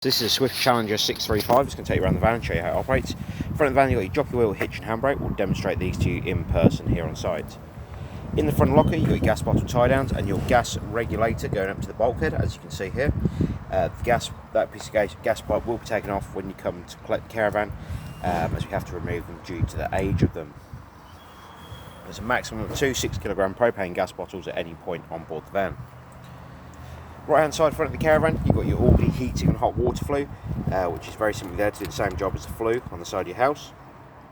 This is a Swift Challenger 635. It's going to take you around the van and show you how it operates. In front of the van, you've got your jockey wheel, hitch and handbrake. We'll demonstrate these to you in person here on site. In the front locker, you've got your gas bottle tie downs and your gas regulator going up to the bulkhead, as you can see here. That piece of gas pipe will be taken off when you come to collect the caravan, as we have to remove them due to the age of them. There's a maximum of 2 6-kilogram propane gas bottles at any point on board the van. Right hand side front of the caravan, you've got your orderly heating and hot water flue, which is very simply there to do the same job as the flue on the side of your house.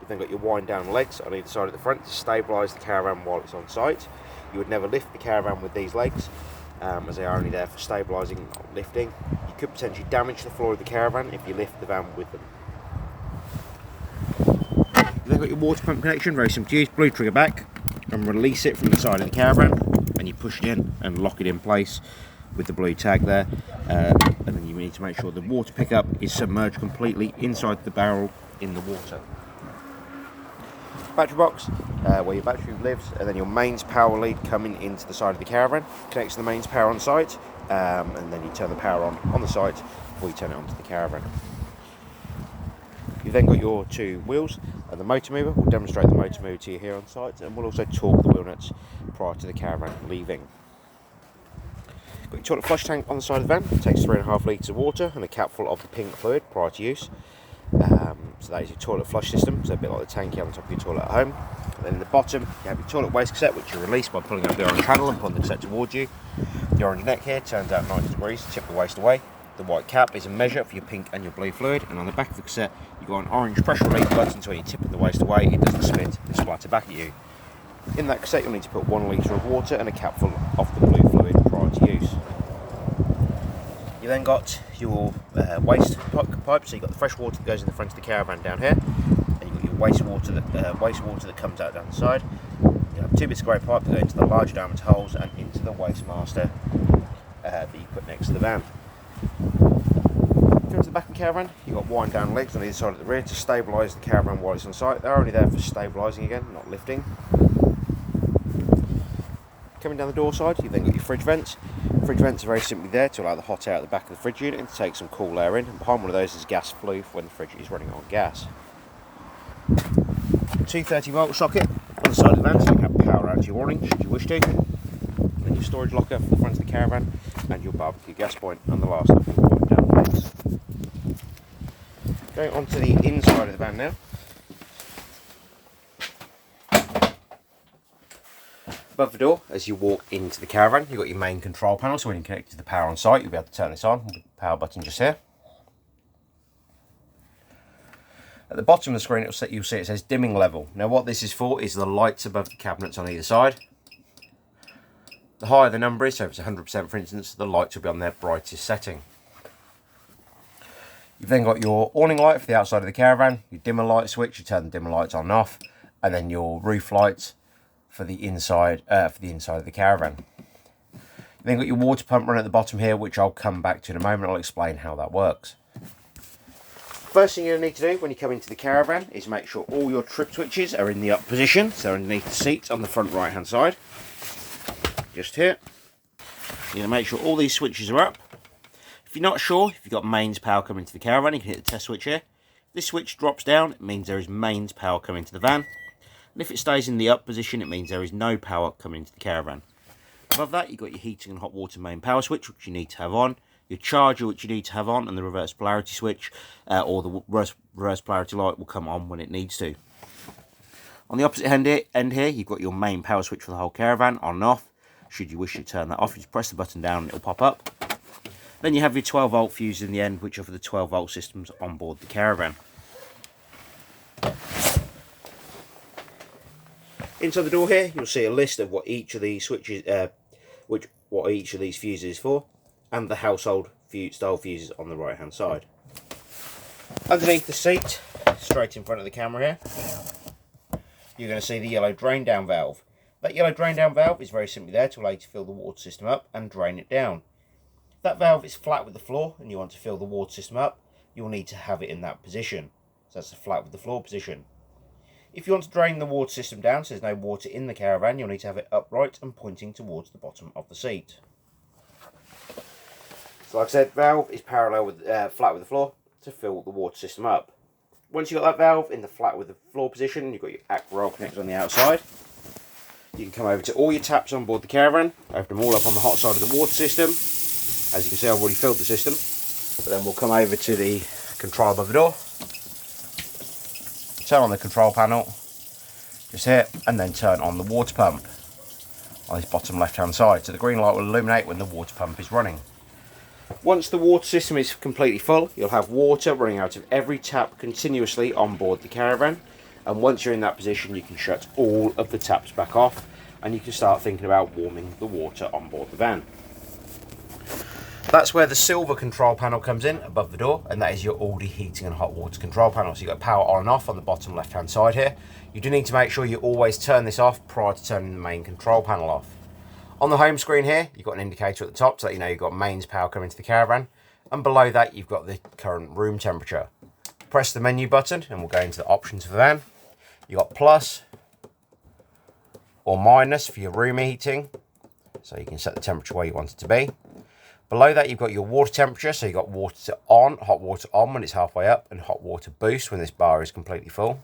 You've then got your wind down legs on either side of the front to stabilise the caravan while it's on site. You would never lift the caravan with these legs, as they are only there for stabilising, not lifting. You could potentially damage the floor of the caravan if you lift the van with them. You've then got your water pump connection, very simple to use. Blue trigger back and release it from the side of the caravan, and you push it in and lock it in place with the blue tag there, and then you need to make sure the water pickup is submerged completely inside the barrel in the water. Battery box, where your battery lives, and then your mains power lead coming into the side of the caravan, connects to the mains power on site, and then you turn the power on the site before you turn it onto the caravan. You've then got your 2 wheels and the motor mover. We'll demonstrate the motor mover to you here on site, and we'll also torque the wheel nuts prior to the caravan leaving. Got your toilet flush tank on the side of the van. It takes 3.5 litres of water and a cap full of the pink fluid prior to use. So that is your toilet flush system, so a bit like the tank you have on top of your toilet at home. And then in the bottom you have your toilet waste cassette, which you release by pulling up the orange handle and pulling the cassette towards you. The orange neck here turns out 90 degrees to tip the waste away. The white cap is a measure for your pink and your blue fluid, and on the back of the cassette you've got an orange pressure relief button, so when you tip the waste away it doesn't spit and splatter back at you. In that cassette you'll need to put 1 litre of water and a cap full of the blue fluid prior to use. You then got your waste pipe, so you've got the fresh water that goes in the front of the caravan down here, and you've got your wastewater that comes out down the side. You have 2 bits of grey pipe that go into the larger diameter holes and into the waste master that you put next to the van. Come to the back of the caravan, you've got wind down legs on either side of the rear to stabilise the caravan while it's on site. They're only there for stabilising again, not lifting. Coming down the door side, you've then got your fridge vents. Fridge vents are very simply there to allow the hot air at the back of the fridge unit and to take some cool air in, and behind one of those is gas flue for when the fridge is running on gas. 230 volt socket on the side of the van so you can have power out to your awning should you wish to. Then your storage locker for the front of the caravan, and your barbecue gas point, and the last of your wind down legs. Going on to the inside of the van now. Above the door, as you walk into the caravan, you've got your main control panel, so when you connect to the power on site, you'll be able to turn this on with the power button just here. At the bottom of the screen, you'll see it says dimming level. Now what this is for is the lights above the cabinets on either side. The higher the number is, so if it's 100% for instance, the lights will be on their brightest setting. You've then got your awning light for the outside of the caravan, your dimmer light switch, you turn the dimmer lights on and off, and then your roof lights for the inside of the caravan. You've then got your water pump running at the bottom here, which I'll come back to in a moment. I'll explain how that works. First thing you'll need to do when you come into the caravan is make sure all your trip switches are in the up position, so underneath the seats on the front right hand side. Just here. You're going to make sure all these switches are up. If you're not sure, if you've got mains power coming to the caravan, you can hit the test switch here. If this switch drops down, it means there is mains power coming to the van. And if it stays in the up position, it means there is no power coming into the caravan. Above that, you've got your heating and hot water main power switch, which you need to have on, your charger, which you need to have on, and the reverse polarity switch, or the reverse polarity light will come on when it needs to. On the opposite end here, you've got your main power switch for the whole caravan, on and off. Should you wish to turn that off, you just press the button down and it'll pop up. Then you have your 12 volt fuses in the end, which are for the 12 volt systems on board the caravan. Inside the door here, you'll see a list of what each of these switches, what each of these fuses is for, and the household style fuses on the right hand side. Underneath the seat, straight in front of the camera here, you're going to see the yellow drain down valve. That yellow drain down valve is very simply there to allow you to fill the water system up and drain it down. If that valve is flat with the floor and you want to fill the water system up, you'll need to have it in that position. So that's the flat with the floor position. If you want to drain the water system down so there's no water in the caravan, you'll need to have it upright and pointing towards the bottom of the seat. So like I said, valve is parallel with flat with the floor to fill the water system up. Once you've got that valve in the flat with the floor position, you've got your aqua roll connector on the outside. You can come over to all your taps on board the caravan, open them all up on the hot side of the water system. As you can see, I've already filled the system. But then we'll come over to the control above the door, turn on the control panel, just here, and then turn on the water pump on this bottom left hand side. So the green light will illuminate when the water pump is running. Once the water system is completely full, you'll have water running out of every tap continuously on board the caravan. And once you're in that position, you can shut all of the taps back off and you can start thinking about warming the water on board the van. That's where the silver control panel comes in above the door, and that is your Aldi heating and hot water control panel. So you've got power on and off on the bottom left hand side here. You do need to make sure you always turn this off prior to turning the main control panel off. On the home screen here, you've got an indicator at the top to let you know you've got mains power coming to the caravan, and below that you've got the current room temperature. Press the menu button and we'll go into the options for the van. You've got plus or minus for your room heating, so you can set the temperature where you want it to be. Below that you've got your water temperature, so you've got water on, hot water on when it's halfway up, and hot water boost when this bar is completely full.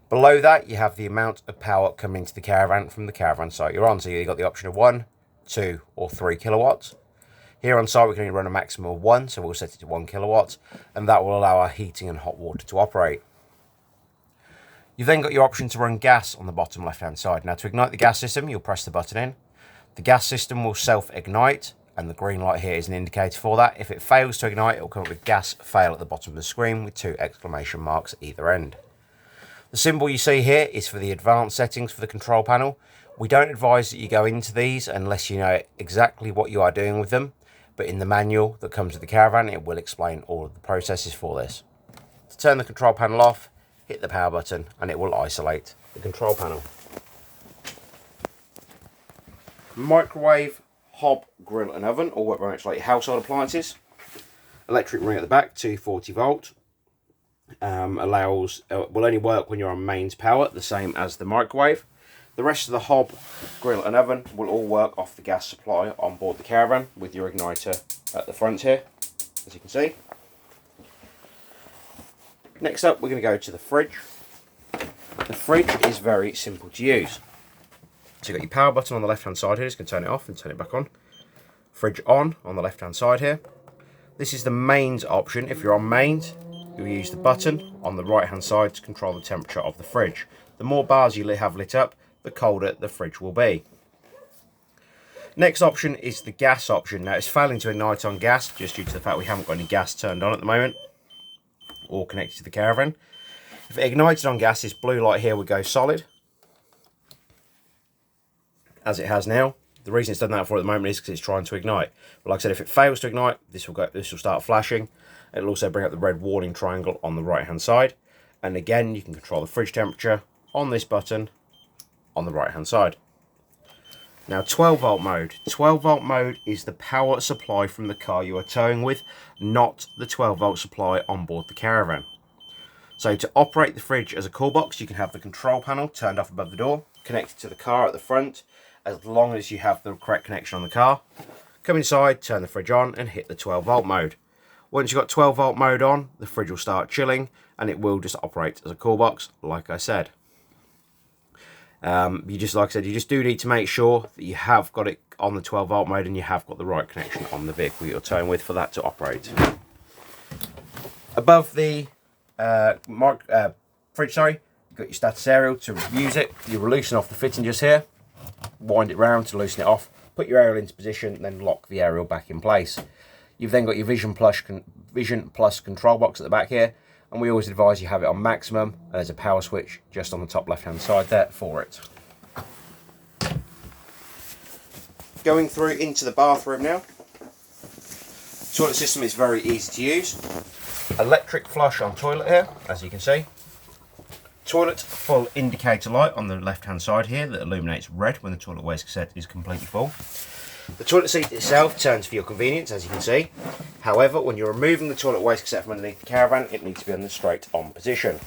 Below that you have the amount of power coming to the caravan from the caravan site you're on, so you've got the option of 1, 2 or 3 kilowatts. Here on site we can only run a maximum of 1, so we'll set it to 1 kilowatt, and that will allow our heating and hot water to operate. You've then got your option to run gas on the bottom left hand side. Now to ignite the gas system, you'll press the button in. The gas system will self-ignite, and the green light here is an indicator for that. If it fails to ignite, it will come up with gas fail at the bottom of the screen with 2 exclamation marks at either end. The symbol you see here is for the advanced settings for the control panel. We don't advise that you go into these unless you know exactly what you are doing with them, but in the manual that comes with the caravan, it will explain all of the processes for this. To turn the control panel off, hit the power button and it will isolate the control panel. Microwave, hob, grill and oven, all very much like your household appliances. Electric ring at the back, 240 volt. Will only work when you're on mains power, the same as the microwave. The rest of the hob, grill and oven will all work off the gas supply on board the caravan with your igniter at the front here, as you can see. Next up we're going to go to the fridge. The fridge is very simple to use. So you've got your power button on the left hand side here, just going to turn it off and turn it back on. Fridge on the left hand side here. This is the mains option. If you're on mains, you'll use the button on the right hand side to control the temperature of the fridge. The more bars you have lit up, the colder the fridge will be. Next option is the gas option. Now it's failing to ignite on gas just due to the fact we haven't got any gas turned on at the moment or connected to the caravan. If it ignited on gas, this blue light here would go solid, as it has now. The reason it's done that for at the moment is because it's trying to ignite. But like I said, if it fails to ignite, this will start flashing. It'll also bring up the red warning triangle on the right hand side. And again, you can control the fridge temperature on this button on the right hand side. Now 12 volt mode. 12 volt mode is the power supply from the car you are towing with, not the 12 volt supply on board the caravan. So to operate the fridge as a call box, you can have the control panel turned off above the door, connected to the car at the front, as long as you have the correct connection on the car. Come inside, turn the fridge on and hit the 12 volt mode. Once you've got 12 volt mode on, the fridge will start chilling and it will just operate as a call box, like I said. You just do need to make sure that you have got it on the 12 volt mode and you have got the right connection on the vehicle you're towing with for that to operate. Above the fridge, you've got your status aerial to use it. You loosen off the fitting just here, wind it round to loosen it off, put your aerial into position, then lock the aerial back in place. You've then got your Vision Plus control box at the back here, and we always advise you have it on maximum, and there's a power switch just on the top left hand side there for it. Going through into the bathroom now. Toilet system is very easy to use. Electric flush on toilet here, as you can see. Toilet full indicator light on the left hand side here that illuminates red when the toilet waste cassette is completely full. The toilet seat itself turns for your convenience, as you can see. However, when you're removing the toilet waste cassette from underneath the caravan, it needs to be on the straight on position.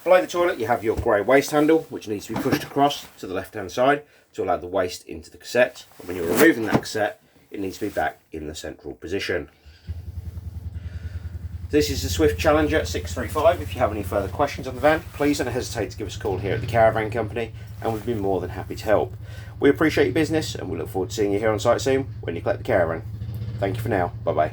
Below the toilet you have your grey waste handle, which needs to be pushed across to the left hand side to allow the waste into the cassette. And when you're removing that cassette, it needs to be back in the central position. This is the Swift Challenger 635. If you have any further questions on the van, please don't hesitate to give us a call here at the Caravan Company, and we'd be more than happy to help. We appreciate your business, and we look forward to seeing you here on site soon when you collect the caravan. Thank you for now. Bye bye.